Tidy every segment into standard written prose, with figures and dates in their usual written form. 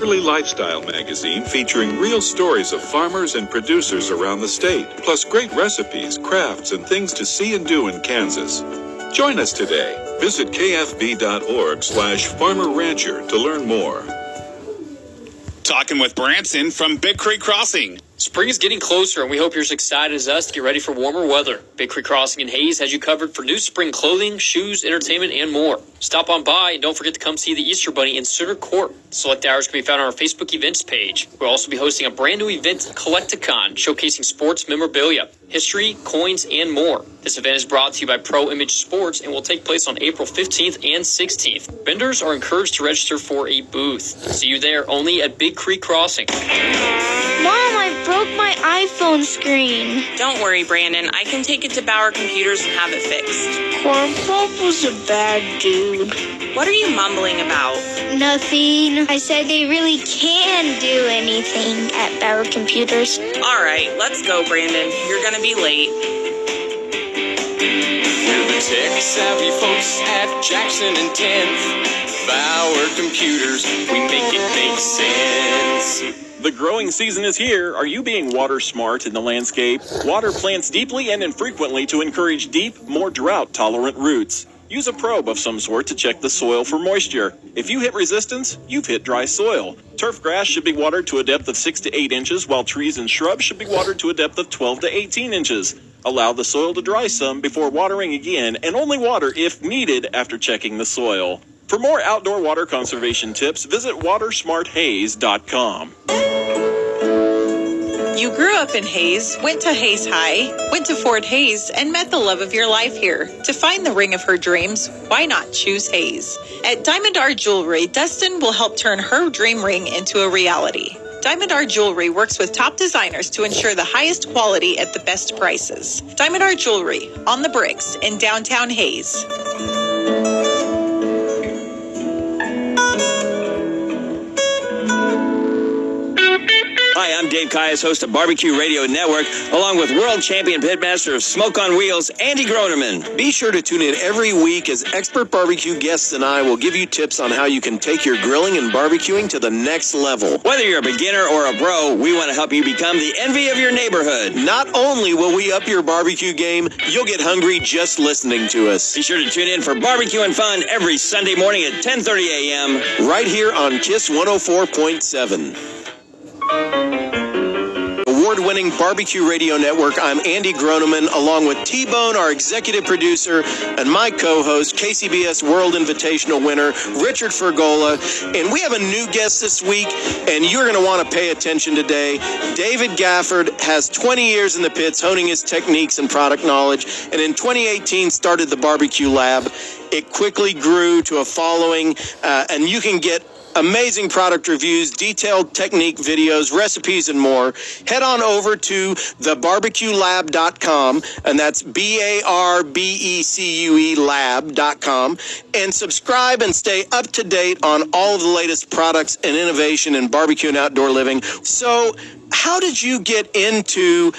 Early Lifestyle magazine featuring real stories of farmers and producers around the state, plus great recipes, crafts, and things to see and do in Kansas. Join us today. Visit kfb.org/Farmer Rancher to learn more. Talking with Branson from Big Creek Crossing. Spring is getting closer, and we hope you're as excited as us to get ready for warmer weather. Big Creek Crossing in Hayes has you covered for new spring clothing, shoes, entertainment, and more. Stop on by, and don't forget to come see the Easter Bunny in Center Court. Select hours can be found on our Facebook events page. We'll also be hosting a brand new event, Collecticon, showcasing sports memorabilia, history, coins, and more. This event is brought to you by Pro Image Sports and will take place on April 15th and 16th. Vendors are encouraged to register for a booth. See you there only at Big Creek Crossing. Mom, I broke my iPhone screen. Don't worry, Brandon. I can take it to Bauer Computers and have it fixed. Cornpop was a bad dude. What are you mumbling about? Nothing. I said they really can do anything at Bauer Computers. All right, let's go, Brandon. You're going to be late. We're the tech-savvy folks at Jackson and 10th. Bauer Computers, we make it make sense. The growing season is here. Are you being water smart in the landscape? Water plants deeply and infrequently to encourage deep, more drought-tolerant roots. Use a probe of some sort to check the soil for moisture. If you hit resistance, you've hit dry soil. Turf grass should be watered to a depth of 6 to 8 inches, while trees and shrubs should be watered to a depth of 12 to 18 inches. Allow the soil to dry some before watering again, and only water if needed after checking the soil. For more outdoor water conservation tips, visit watersmarthays.com. You grew up in Hayes, went to Hayes High, went to Fort Hayes, and met the love of your life here. To find the ring of her dreams, why not choose Hayes? At Diamond R Jewelry, Dustin will help turn her dream ring into a reality. Diamond R Jewelry works with top designers to ensure the highest quality at the best prices. Diamond R Jewelry, on the Bricks in downtown Hayes. Hi, I'm Dave Kayas, host of Barbecue Radio Network, along with world champion pitmaster of Smoke on Wheels, Andy Groneman. Be sure to tune in every week as expert barbecue guests and I will give you tips on how you can take your grilling and barbecuing to the next level. Whether you're a beginner or a pro, we want to help you become the envy of your neighborhood. Not only will we up your barbecue game, you'll get hungry just listening to us. Be sure to tune in for Barbecue and Fun every Sunday morning at 10:30 a.m. right here on KISS 104.7. Award-winning Barbecue Radio Network, I'm Andy Groneman, along with T-Bone, our executive producer, and my co-host, KCBS World Invitational winner, Richard Fergola. And we have a new guest this week, and you're going to want to pay attention today. David Gafford has 20 years in the pits, honing his techniques and product knowledge, and in 2018 started the Barbecue Lab. It quickly grew to a following, and you can get amazing product reviews, detailed technique videos, recipes, and more. Head on over to thebarbecuelab.com, and that's BARBECUE lab.com, and subscribe and stay up to date on all of the latest products and innovation in barbecue and outdoor living. So, how did you get into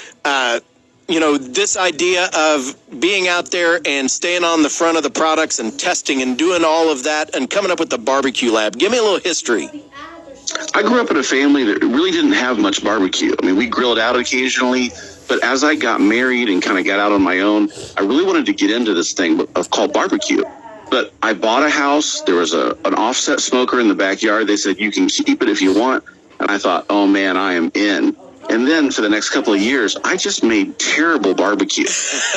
this idea of being out there and staying on the front of the products and testing and doing all of that and coming up with the Barbecue Lab? Give me a little history. I grew up in a family that really didn't have much barbecue. I mean, we grilled out occasionally, but as I got married and kind of got out on my own, I really wanted to get into this thing called barbecue. But I bought a house. There was an offset smoker in the backyard. They said, you can keep it if you want. And I thought, oh, man, I am in. And then for the next couple of years, I just made terrible barbecue.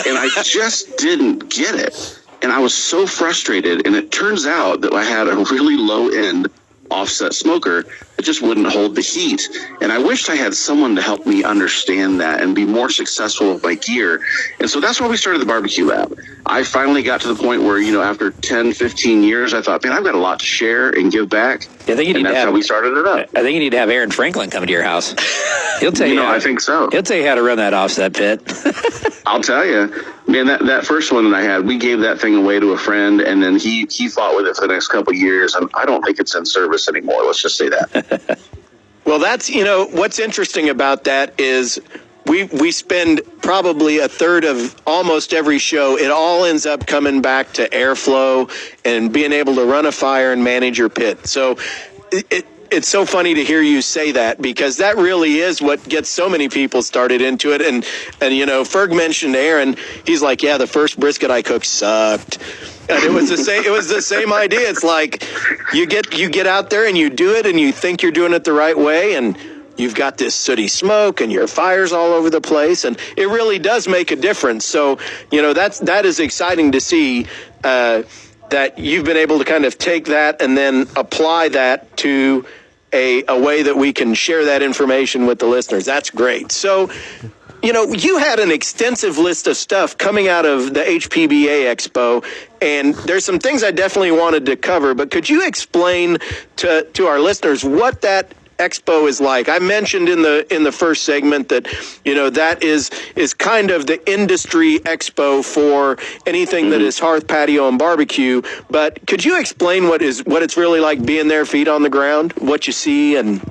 And I just didn't get it. And I was so frustrated. And it turns out that I had a really low-end offset smoker that just wouldn't hold the heat. And I wished I had someone to help me understand that and be more successful with my gear. And so that's why we started the Barbecue Lab. I finally got to the point where, after 10, 15 years, I thought, man, I've got a lot to share and give back. I think that's how we started it up. I think you need to have Aaron Franklin come to your house. He'll tell you. I think so. He'll tell you how to run that offset pit. I'll tell you, man, that first one that I had, we gave that thing away to a friend, and then he fought with it for the next couple of years, and I don't think it's in service anymore. Let's just say that. Well, that's, what's interesting about that is we spend probably a third of almost every show. It all ends up coming back to airflow and being able to run a fire and manage your pit. So it's so funny to hear you say that, because that really is what gets so many people started into it. And Ferg mentioned Aaron. He's like, yeah, the first brisket I cooked sucked. And it was the same. It was the same idea. It's like you get out there and you do it, and you think you're doing it the right way, and you've got this sooty smoke and your fire's all over the place, and it really does make a difference. So, that is exciting to see that you've been able to kind of take that and then apply that to a way that we can share that information with the listeners. That's great. So, you had an extensive list of stuff coming out of the HPBA Expo, and there's some things I definitely wanted to cover, but could you explain to our listeners what that Expo is like? I mentioned in the first segment that that is kind of the industry expo for anything that is hearth, patio, and barbecue. But could you explain what it's really like being there, feet on the ground, what you see? And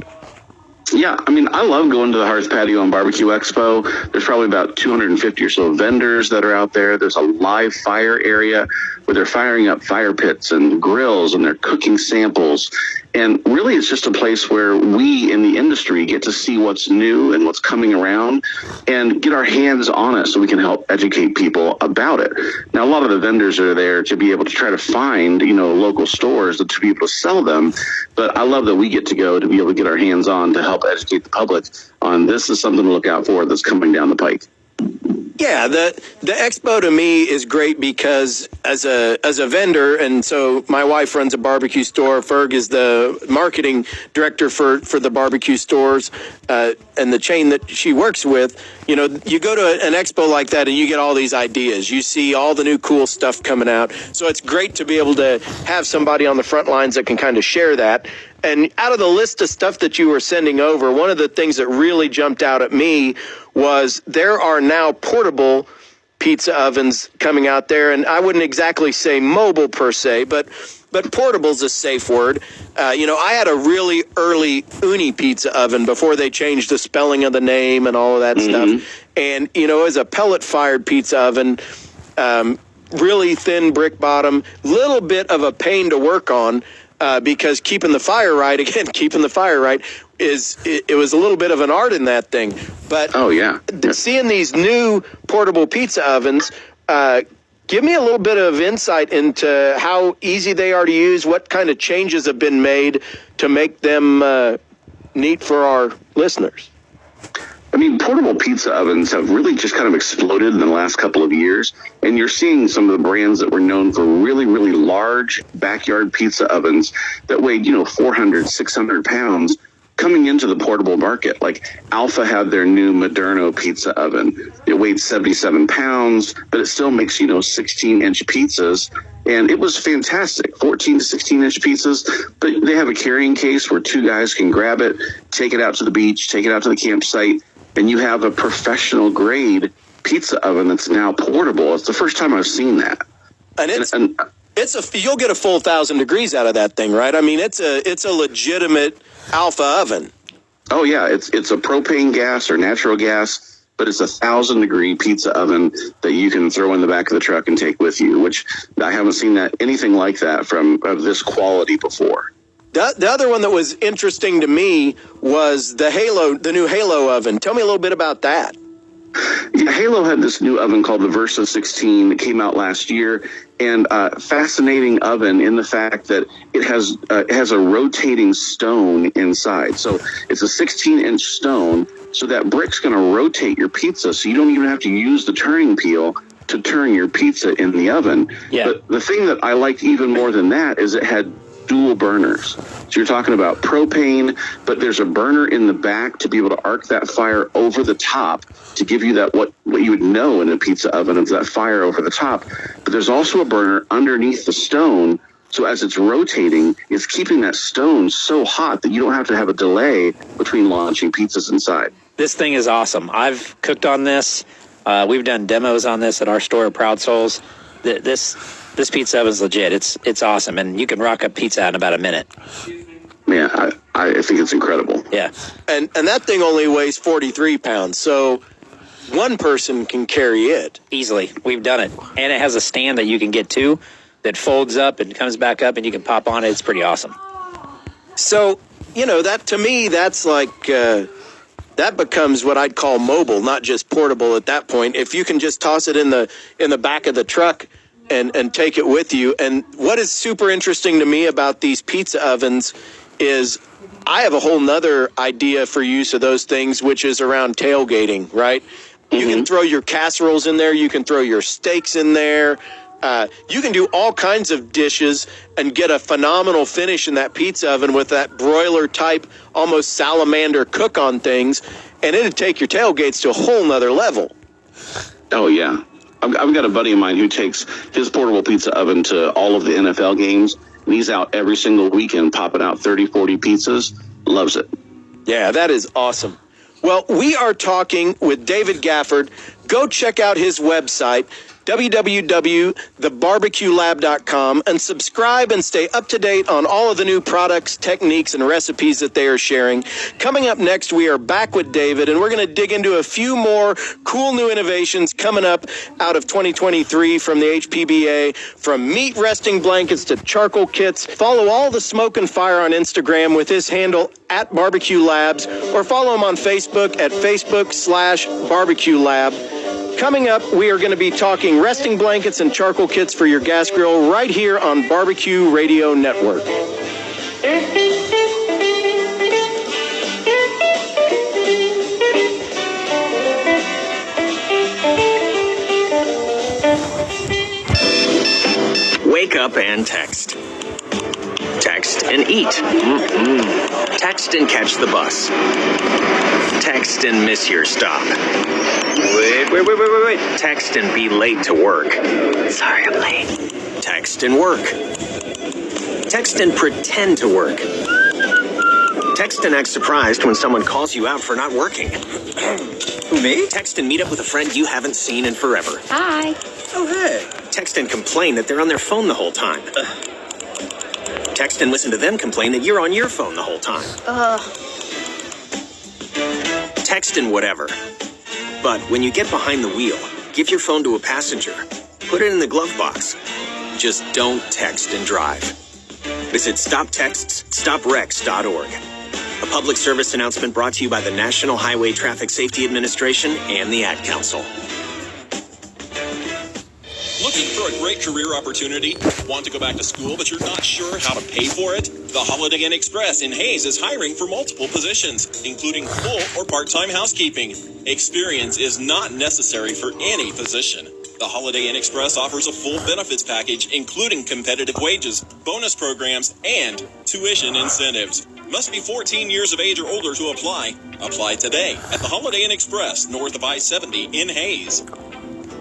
yeah, I mean, I love going to the Hearth Patio and Barbecue Expo. There's probably about 250 or so vendors that are out there. There's a live fire area where they're firing up fire pits and grills, and they're cooking samples. And really, it's just a place where we in the industry get to see what's new and what's coming around and get our hands on it so we can help educate people about it. Now, a lot of the vendors are there to be able to try to find, local stores to be able to sell them. But I love that we get to go to be able to get our hands on to help educate the public on this is something to look out for that's coming down the pike. Yeah, the expo to me is great because as a vendor, and so my wife runs a barbecue store. Ferg is the marketing director for the barbecue stores and the chain that she works with. You go to an expo like that and you get all these ideas. You see all the new cool stuff coming out. So it's great to be able to have somebody on the front lines that can kind of share that. And out of the list of stuff that you were sending over, one of the things that really jumped out at me was there are now portable pizza ovens coming out there. And I wouldn't exactly say mobile per se, but portable is a safe word. I had a really early Uni pizza oven before they changed the spelling of the name and all of that stuff. And, it was a pellet-fired pizza oven, really thin brick bottom, little bit of a pain to work on. Because keeping the fire right, it was a little bit of an art in that thing. But seeing these new portable pizza ovens, give me a little bit of insight into how easy they are to use, what kind of changes have been made to make them neat for our listeners. I mean, portable pizza ovens have really just kind of exploded in the last couple of years. And you're seeing some of the brands that were known for really, really large backyard pizza ovens that weighed, 400, 600 pounds coming into the portable market. Like Alpha had their new Moderno pizza oven. It weighed 77 pounds, but it still makes, 16-inch pizzas. And it was fantastic, 14 to 16-inch pizzas. But they have a carrying case where two guys can grab it, take it out to the beach, take it out to the campsite, and you have a professional grade pizza oven that's now portable. It's the first time I've seen that. And you'll get a full 1,000 degrees out of that thing, right? I mean, it's a legitimate Alpha oven. Oh yeah, it's a propane gas or natural gas, but it's 1,000-degree pizza oven that you can throw in the back of the truck and take with you. Which I haven't seen anything like that of this quality before. The other one that was interesting to me was the new Halo oven. Tell me a little bit about that. Yeah, Halo had this new oven called the Versa 16 that came out last year, and fascinating oven in the fact that it has a rotating stone inside. So it's a 16-inch stone, so that brick's going to rotate your pizza, so you don't even have to use the turning peel to turn your pizza in the oven. Yeah. But the thing that I liked even more than that is it had dual burners. So you're talking about propane, but there's a burner in the back to be able to arc that fire over the top to give you that what you would know in a pizza oven is that fire over the top. But there's also a burner underneath the stone, so as it's rotating, it's keeping that stone so hot that you don't have to have a delay between launching pizzas inside. This thing is awesome. I've cooked on this. We've done demos on this at our store at Proud Souls. This pizza oven is legit. It's awesome, and you can rock up pizza in about a minute. Yeah, I think it's incredible. Yeah, and that thing only weighs 43 pounds. So one person can carry it. Easily. We've done it. And it has a stand that you can get to that folds up and comes back up and you can pop on it. It's pretty awesome. So, that to me, that's like, that becomes what I'd call mobile, not just portable at that point. If you can just toss it in the back of the truck and take it with you. And what is super interesting to me about these pizza ovens is I have a whole nother idea for use of those things, which is around tailgating, right? Mm-hmm. You can throw your casseroles in there. You can throw your steaks in there. You can do all kinds of dishes and get a phenomenal finish in that pizza oven with that broiler type, almost salamander cook on things. And it'd take your tailgates to a whole nother level. Oh, yeah. I've got a buddy of mine who takes his portable pizza oven to all of the NFL games. And he's out every single weekend popping out 30, 40 pizzas. Loves it. Yeah, that is awesome. Well, we are talking with David Gafford. Go check out his website, www.thebarbecuelab.com, and subscribe and stay up to date on all of the new products, techniques, and recipes that they are sharing. Coming up next, we are back with David, and we're going to dig into a few more cool new innovations coming up out of 2023 from the HPBA, from meat resting blankets to charcoal kits. Follow All the Smoke and Fire on Instagram with his handle @Barbecue Labs, or follow him on Facebook at Facebook/Barbecue Lab. Coming up, we are going to be talking resting blankets and charcoal kits for your gas grill right here on Barbecue Radio Network. Wake up and text. Text and eat. Text and catch the bus. Text and miss your stop. Wait. Text and be late to work. Sorry, I'm late. Text and work. Text and pretend to work. Text and act surprised when someone calls you out for not working. Who, me? Text and meet up with a friend you haven't seen in forever. Hi. Oh, hey. Text and complain that they're on their phone the whole time. Text and listen to them complain that you're on your phone the whole time. Text and whatever. But when you get behind the wheel, give your phone to a passenger. Put it in the glove box. Just don't text and drive. Visit StopTextsStopWrecks.org. A public service announcement brought to you by the National Highway Traffic Safety Administration and the Ad Council. Looking for a great career opportunity? Want to go back to school, but you're not sure how to pay for it? The Holiday Inn Express in Hayes is hiring for multiple positions, including full or part-time housekeeping. Experience is not necessary for any position. The Holiday Inn Express offers a full benefits package, including competitive wages, bonus programs, and tuition incentives. Must be 14 years of age or older to apply. Apply today at the Holiday Inn Express, north of I-70 in Hayes.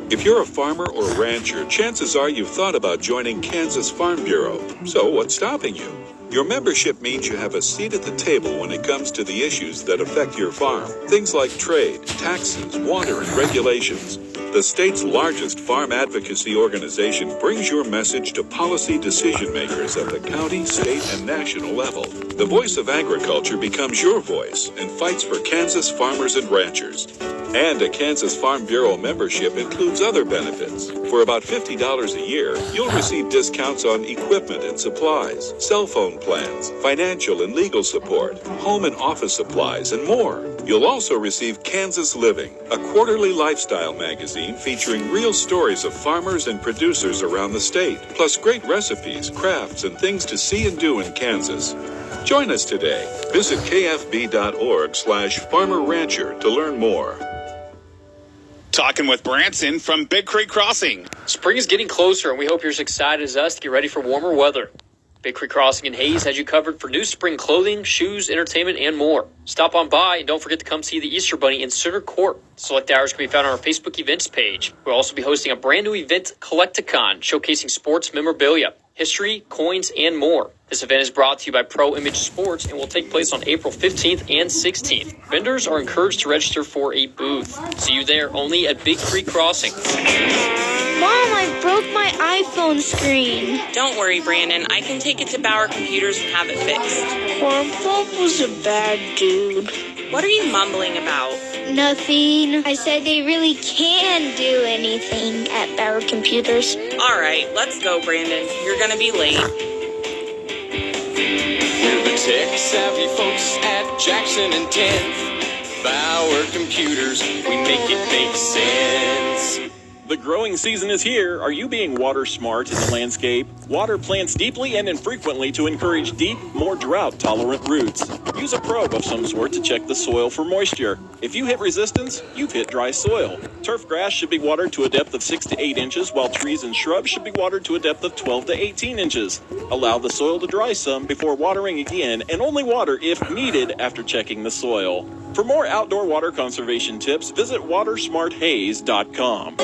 If you're a farmer or rancher, chances are you've thought about joining Kansas Farm Bureau. So what's stopping you? Your membership means you have a seat at the table when it comes to the issues that affect your farm. Things like trade, taxes, water, and regulations. The state's largest farm advocacy organization brings your message to policy decision makers at the county, state, and national level. The voice of agriculture becomes your voice and fights for Kansas farmers and ranchers. And a Kansas Farm Bureau membership includes other benefits. For about $50 a year, you'll receive discounts on equipment and supplies, cell phone plans, financial and legal support, home and office supplies, and more. You'll also receive Kansas Living, a quarterly lifestyle magazine featuring real stories of farmers and producers around the state, plus great recipes, crafts, and things to see and do in Kansas. Join us today. Visit kfb.org/farmerrancher to learn more. Talking with Branson from Big Creek Crossing. Spring is getting closer, and we hope you're as excited as us to get ready for warmer weather. Big Creek Crossing in Hayes has you covered for new spring clothing, shoes, entertainment, and more. Stop on by, and don't forget to come see the Easter Bunny in Center Court. Select hours can be found on our Facebook events page. We'll also be hosting a brand new event, Collecticon, showcasing sports memorabilia, history, coins, and more. This event is brought to you by Pro Image Sports and will take place on April 15th and 16th. Vendors are encouraged to register for a booth. See you there only at Big Creek Crossing. Mom, I broke my iPhone screen. Don't worry, Brandon. I can take it to Bauer Computers and have it fixed. Bob was a bad dude. What are you mumbling about? Nothing. I said they really can do anything at Bauer Computers. All right, let's go, Brandon. You're gonna be late. We're the tech-savvy folks at Jackson and 10th. Bauer Computers, we make it make sense. The growing season is here. Are you being water smart in the landscape? Water plants deeply and infrequently to encourage deep, more drought-tolerant roots. Use a probe of some sort to check the soil for moisture. If you hit resistance, you've hit dry soil. Turf grass should be watered to a depth of 6 to 8 inches, while trees and shrubs should be watered to a depth of 12 to 18 inches. Allow the soil to dry some before watering again, and only water if needed after checking the soil. For more outdoor water conservation tips, visit watersmarthays.com.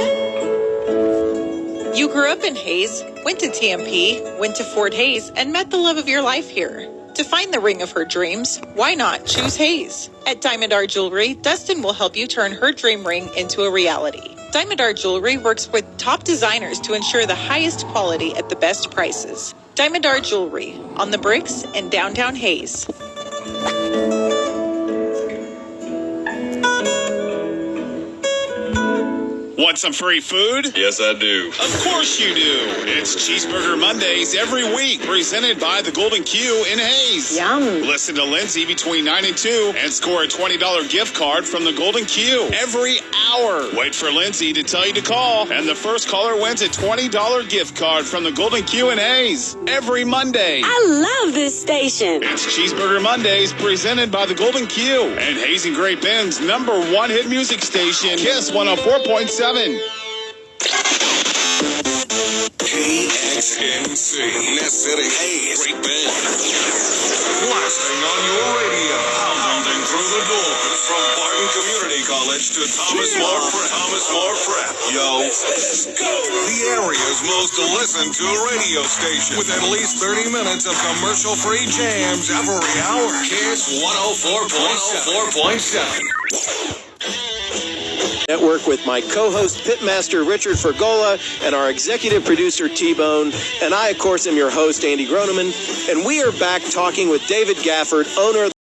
You grew up in Hayes, went to TMP, went to Fort Hayes, and met the love of your life here. To find the ring of her dreams, why not choose Hayes? At Diamond Art Jewelry, Dustin will help you turn her dream ring into a reality. Diamond Art Jewelry works with top designers to ensure the highest quality at the best prices. Diamond Art Jewelry on the Bricks in downtown Hayes. Want some free food? Yes, I do. Of course you do. It's Cheeseburger Mondays every week, presented by the Golden Q in Hayes. Yum. Listen to Lindsay between 9 and 2 and score a $20 gift card from the Golden Q every hour. Wait for Lindsay to tell you to call, and the first caller wins a $20 gift card from the Golden Q in Hayes every Monday. I love this station. It's Cheeseburger Mondays, presented by the Golden Q and Hayes and Great Bend's #1 hit music station, Kiss 104.7. KXNC, Nest City, Hayes, Great Bend. Blasting on your radio, pounding through the doors from Barton Community College to Thomas More Prep. Yo, the area's most listened to radio station with at least 30 minutes of commercial-free jams every hour. Kiss 104.7. Network with my co-host Pitmaster Richard Fergola and our executive producer T-Bone, and I, of course, am your host Andy Groneman, and we are back talking with David Gafford, owner of